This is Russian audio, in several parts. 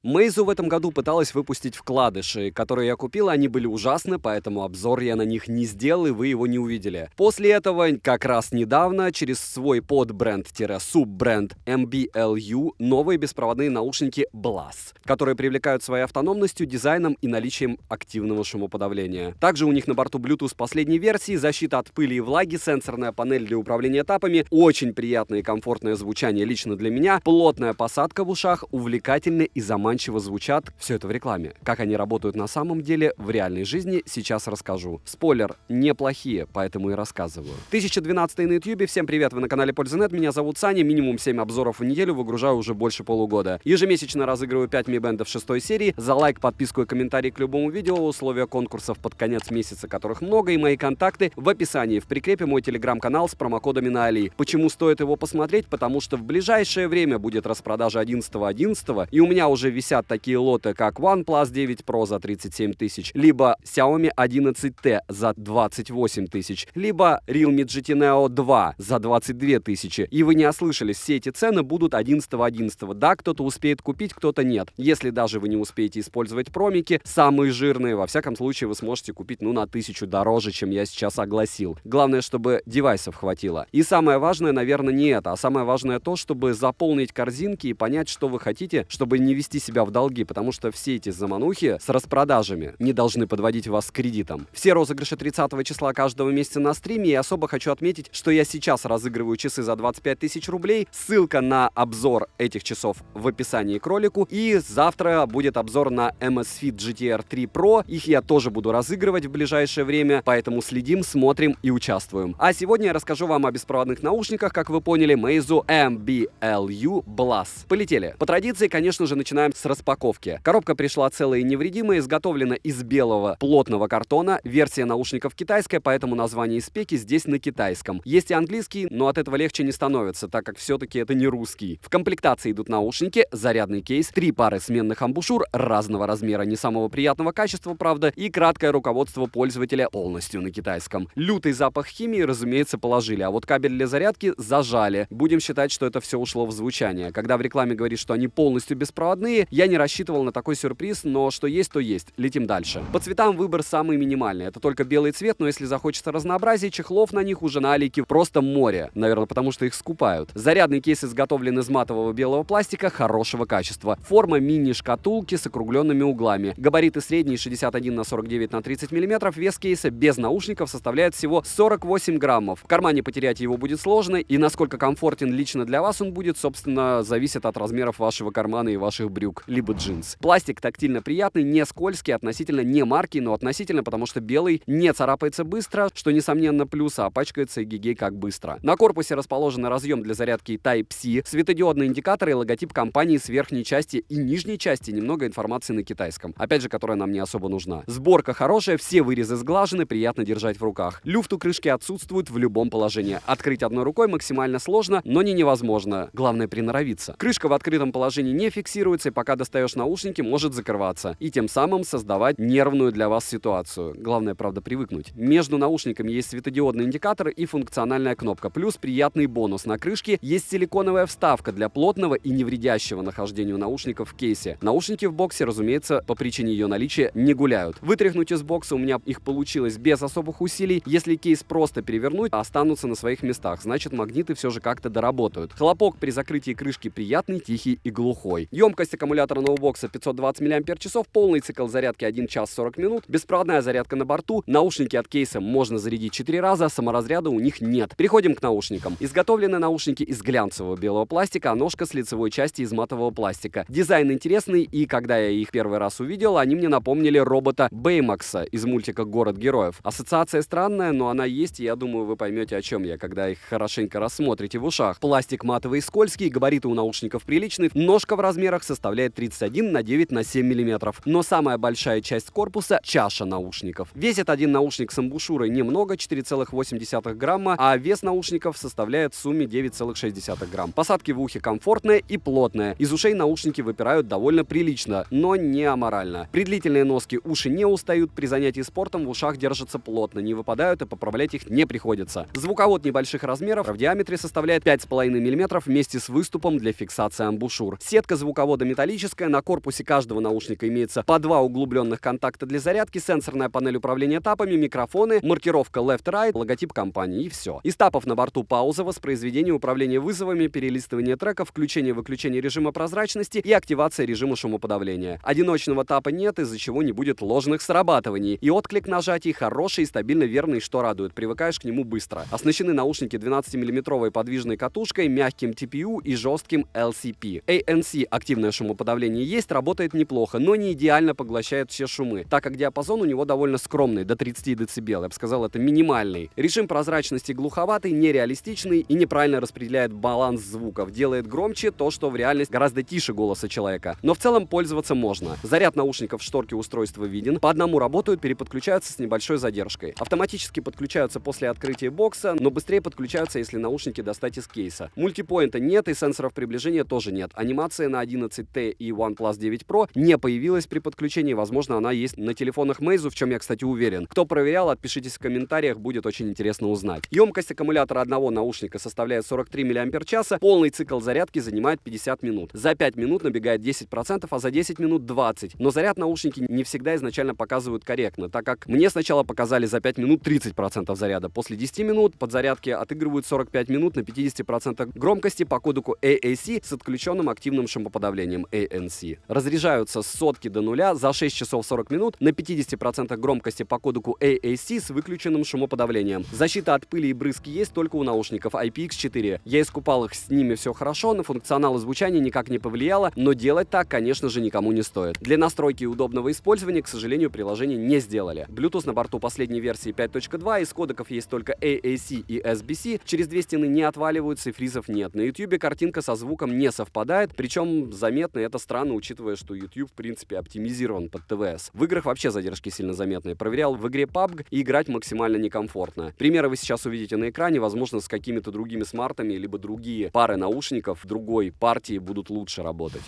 Meizu в этом году пыталась выпустить вкладыши, которые я купил, они были ужасны, поэтому обзор я на них не сделал, и вы его не увидели. После этого, как раз недавно, через свой подбренд-суббренд MBLU новые беспроводные наушники Blass, которые привлекают своей автономностью, дизайном и наличием активного шумоподавления. Также у них на борту Bluetooth последней версии, защита от пыли и влаги, сенсорная панель для управления этапами, очень приятное и комфортное звучание лично для меня, плотная посадка в ушах, увлекательно и заманчиво звучат. Все это в рекламе. Как они работают на самом деле в реальной жизни, сейчас расскажу. Спойлер, неплохие, поэтому и рассказываю. 1012 на YouTube, всем привет, вы на канале Польза.нет, меня зовут Саня, минимум 7 обзоров в неделю выгружаю уже больше полугода. Ежемесячно разыгрываю 5 Mi Band 6 серии, за лайк, подписку и комментарий к любому видео, условия конкурсов под конец месяца, которых много, и мои контакты в описании. В прикрепе мой телеграм-канал с промокодами на Али. Почему стоит его посмотреть? Потому что в ближайшее время будет распродажа 11.11, и у меня уже висят такие лоты, как OnePlus 9 Pro за 37 тысяч, либо Xiaomi 11T за 28 тысяч, либо Realme GT Neo 2 за 22 тысячи. И вы не ослышались, все эти цены будут 11.11. Да, кто-то успеет купить, кто-то нет. Если даже вы не успеете использовать промики, самые жирные, во всяком случае, вы сможете купить, на 1000 дороже, чем я сейчас огласил. Главное, чтобы девайсов хватило. И самое важное, наверное, не это, а самое важное то, чтобы заполнить корзинки и понять, что вы хотите, чтобы не вести себя в долги, потому что все эти заманухи с распродажами не должны подводить вас к кредитам. Все розыгрыши 30 числа каждого месяца на стриме, и особо хочу отметить, что я сейчас разыгрываю часы за 25 тысяч рублей. Ссылка на обзор этих часов в описании к ролику. И завтра будет обзор на Amazfit GTR 3 Pro. Их я тоже буду разыгрывать в ближайшее время, поэтому следим, смотрим и участвуем. А сегодня я расскажу вам о беспроводных наушниках, как вы поняли, Meizu MBLU Blass. Полетели. По традиции, конечно же, начинаем с распаковки. Коробка пришла целая и невредимая, изготовлена из белого плотного картона. Версия наушников китайская, поэтому название и спеки здесь на китайском. Есть и английский, но от этого легче не становится, так как все-таки это не русский. В комплектации идут наушники, зарядный кейс, 3 пары сменных амбушюр разного размера, не самого приятного качества, правда, и краткое руководство пользователя полностью на китайском. Лютый запах химии, разумеется, положили, а вот кабель для зарядки зажали. Будем считать, что это все ушло в звучание. Когда в рекламе говорит, что они полностью беспроводные, я не рассчитывал на такой сюрприз, но что есть, то есть. Летим дальше. По цветам выбор самый минимальный. Это только белый цвет, но если захочется разнообразия, чехлов на них уже на Алике просто море. Наверное, потому что их скупают. Зарядный кейс изготовлен из матового белого пластика хорошего качества. Форма мини-шкатулки с округленными углами. Габариты средние 61 на 49 на 30 мм. Вес кейса без наушников составляет всего 48 граммов. В кармане потерять его будет сложно, и насколько комфортен лично для вас он будет, собственно, зависит от размеров вашего кармана и ваших брюк, либо джинс. Пластик тактильно приятный, не скользкий, относительно не марки, но относительно, потому что белый не царапается быстро, что, несомненно, плюс, а пачкается эгегей как быстро. На корпусе расположен разъем для зарядки Type-C, светодиодные индикаторы и логотип компании с верхней части и нижней части, немного информации на китайском, опять же, которая нам не особо нужна. Сборка хорошая, все вырезы сглажены, приятно держать в руках. Люфт у крышки отсутствует в любом положении. Открыть одной рукой максимально сложно, но не невозможно. Главное приноровиться. Крышка в открытом положении не фиксируется, и пока достаешь наушники, может закрываться. И тем самым создавать нервную для вас ситуацию. Главное, правда, привыкнуть. Между наушниками есть светодиодный индикатор и функциональная кнопка. Плюс приятный бонус. На крышке есть силиконовая вставка для плотного и невредящего нахождения наушников в кейсе. Наушники в боксе, разумеется, по причине ее наличия не гуляют. Вытряхнуть из бокса у меня их получилось без особых усилий. Если кейс просто перевернуть, останутся на своих местах. Значит, магниты все же как-то доработают. Хлопок при закрытии крышки приятный, тихий и глухой. Емкость аккумулятора ноутбокса 520 мАч, полный цикл зарядки 1 час 40 минут, беспроводная зарядка на борту, наушники от кейса можно зарядить 4 раза, саморазряда у них нет. Переходим к наушникам. Изготовлены наушники из глянцевого белого пластика, а ножка с лицевой части из матового пластика. Дизайн интересный, и когда я их первый раз увидел, они мне напомнили робота Бэймакса из мультика «Город героев». Ассоциация странная, но она есть, и я думаю, вы поймете, о чем я, когда их хорошенько рассмотрите в ушах. Пластик матовый и скользкий, габариты у наушников приличные, ножка в размерах составляет 31 на 9 на 7 мм. Но самая большая часть корпуса — чаша наушников. Весит один наушник с амбушюрой немного, 4,8 грамма, а вес наушников составляет в сумме 9,6 грамм. Посадки в ухе комфортные и плотные. Из ушей наушники выпирают довольно прилично, но не аморально. При длительной носке уши не устают, при занятии спортом в ушах держатся плотно, не выпадают и поправлять их не приходится. Звуковод небольших размеров, в диаметре составляет 5,5 мм вместе с выступом для фиксации амбушюр. Сетка звуковода металлическая, металлическая, на корпусе каждого наушника имеется по 2 углубленных контакта для зарядки, сенсорная панель управления тапами, микрофоны, маркировка left-right, логотип компании и все. Из тапов на борту пауза, воспроизведение, управление вызовами, перелистывание треков, включение-выключение режима прозрачности и активация режима шумоподавления. Одиночного тапа нет, из-за чего не будет ложных срабатываний. И отклик нажатий хороший и стабильно верный, что радует, привыкаешь к нему быстро. Оснащены наушники 12-мм подвижной катушкой, мягким TPU и жестким LCP. ANC активное шумоподавление есть, работает неплохо, но не идеально поглощает все шумы, так как диапазон у него довольно скромный, до 30 дБ, я бы сказал, это минимальный. Режим прозрачности глуховатый, нереалистичный и неправильно распределяет баланс звуков, делает громче то, что в реальности гораздо тише голоса человека. Но в целом пользоваться можно. Заряд наушников в шторке устройства виден, по одному работают, переподключаются с небольшой задержкой. Автоматически подключаются после открытия бокса, но быстрее подключаются, если наушники достать из кейса. Мультипоинта нет и сенсоров приближения тоже нет. Анимация на 11T и OnePlus 9 Pro не появилась при подключении, возможно, она есть на телефонах Meizu, в чем я, кстати, уверен. Кто проверял, отпишитесь в комментариях, будет очень интересно узнать. Емкость аккумулятора одного наушника составляет 43 мАч, полный цикл зарядки занимает 50 минут. За 5 минут набегает 10%, а за 10 минут 20%. Но заряд наушники не всегда изначально показывают корректно, так как мне сначала показали за 5 минут 30% заряда. После 10 минут подзарядки отыгрывают 45 минут на 50% громкости по кодеку AAC с отключенным активным шумоподавлением ANC. Разряжаются с сотки до нуля за 6 часов 40 минут на 50% громкости по кодеку AAC с выключенным шумоподавлением. Защита от пыли и брызг есть только у наушников IPX4. Я искупал их, с ними все хорошо, на функционал и звучание никак не повлияло, но делать так, конечно же, никому не стоит. Для настройки и удобного использования, к сожалению, приложение не сделали. Bluetooth на борту последней версии 5.2, из кодеков есть только AAC и SBC, через две стены не отваливаются и фризов нет. На YouTube картинка со звуком не совпадает, причем заметно, это странно, учитывая, что YouTube в принципе оптимизирован под ТВС. В играх вообще задержки сильно заметные. Проверял в игре PUBG и играть максимально некомфортно. Примеры вы сейчас увидите на экране, возможно, с какими-то другими смартами, либо другие пары наушников другой партии будут лучше работать.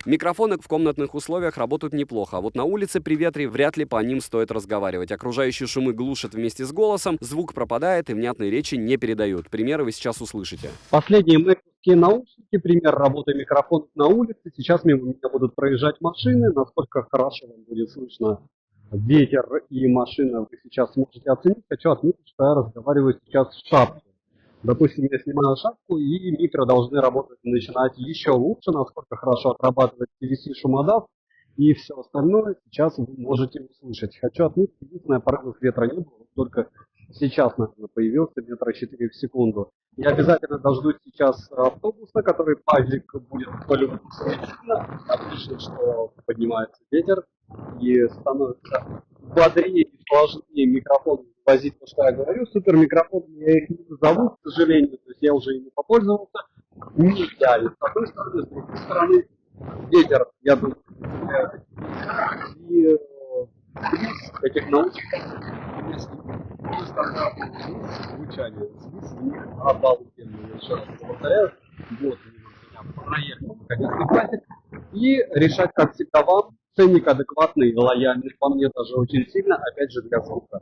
Микрофоны в комнатных условиях работают неплохо, а вот на улице при ветре вряд ли по ним стоит разговаривать. Окружающие шумы глушат вместе с голосом, звук пропадает и внятной речи не передают. Примеры вы сейчас услышите. Последние мэковские наушники, пример работы микрофонов на улице. Сейчас мимо меня будут проезжать машины. Насколько хорошо вам будет слышно ветер и машина, вы сейчас сможете оценить. Хочу отметить, что я разговариваю сейчас в шапке. Допустим, я снимаю шапку, и микро должны работать, начинать еще лучше, насколько хорошо отрабатывает PVC шумодав и все остальное сейчас вы можете услышать. Хочу отметить, единственное, порывов ветра не было, только сейчас, наверное, появился метра 4 в секунду. Я обязательно дождусь сейчас автобуса, который пазик будет по-любому светиться. Отлично, что поднимается ветер и становится бодрее и сложнее микрофон возить, то, что я говорю. Супер микрофонами я их не назову, к сожалению, то есть я уже ими попользовался. Не идеально. С одной стороны, с другой стороны, ветер, я думаю, и звук этих наушников, если стандартный звучание, звук в них обалденный. Еще раз повторяю, вот у меня проехал наконец-то пазик. И решать, как всегда, вам. Ценник адекватный, лояльный, по мне даже очень сильно, опять же, для звука.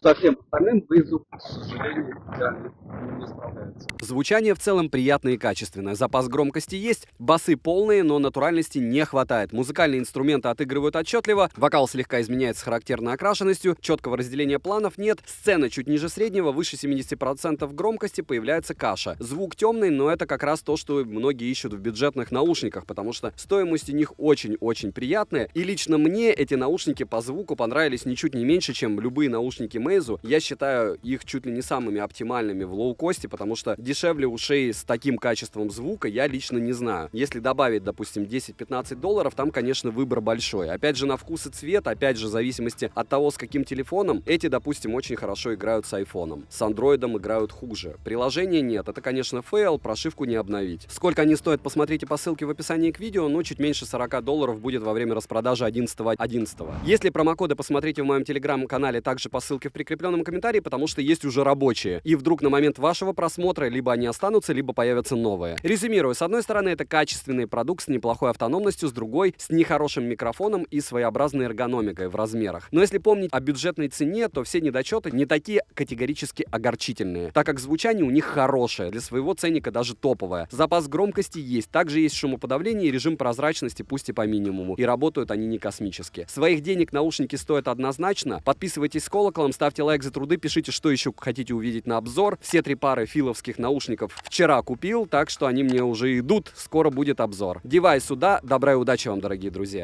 Со всем остальным Meizu, к сожалению, идеально не справляется. Звучание в целом приятное и качественное. Запас громкости есть, басы полные, но натуральности не хватает. Музыкальные инструменты отыгрывают отчетливо, вокал слегка изменяется с характерной окрашенностью, четкого разделения планов нет, сцена чуть ниже среднего, выше 70% громкости, появляется каша. Звук темный, но это как раз то, что многие ищут в бюджетных наушниках, потому что стоимость у них очень-очень приятная. И лично мне эти наушники по звуку понравились ничуть не меньше, чем любые наушники Meizu. Я считаю их чуть ли не самыми оптимальными в лоукосте, потому что дешевле ушей с таким качеством звука я лично не знаю. Если добавить, допустим, $10-15, там, конечно, выбор большой. Опять же, на вкус и цвет, опять же, в зависимости от того, с каким телефоном. Эти, допустим, очень хорошо играют с айфоном. С андроидом играют хуже. Приложения нет. Это, конечно, фейл, прошивку не обновить. Сколько они стоят, посмотрите по ссылке в описании к видео, но чуть меньше $40 будет во время распродажи 11.11. Если промокоды, посмотрите в моем телеграм-канале, также по ссылке в прикрепленном комментарии, потому что есть уже рабочие. И вдруг на момент вашего просмотра либо они останутся, либо появятся новые. Резюмирую, с одной стороны, это качественный продукт с неплохой автономностью, с другой, с нехорошим микрофоном и своеобразной эргономикой в размерах. Но если помнить о бюджетной цене, то все недочеты не такие категорически огорчительные, так как звучание у них хорошее, для своего ценника даже топовое. Запас громкости есть, также есть шумоподавление и режим прозрачности, пусть и по минимуму, и работают они не космически. Своих денег наушники стоят однозначно. Подписывайтесь с колоколом, ставьте лайк за труды, пишите, что еще хотите увидеть на обзор. Все 3 пары филовских наушников вчера купил, так что они мне уже идут, скоро будет обзор. Девайс сюда, добра и удачи вам, дорогие друзья!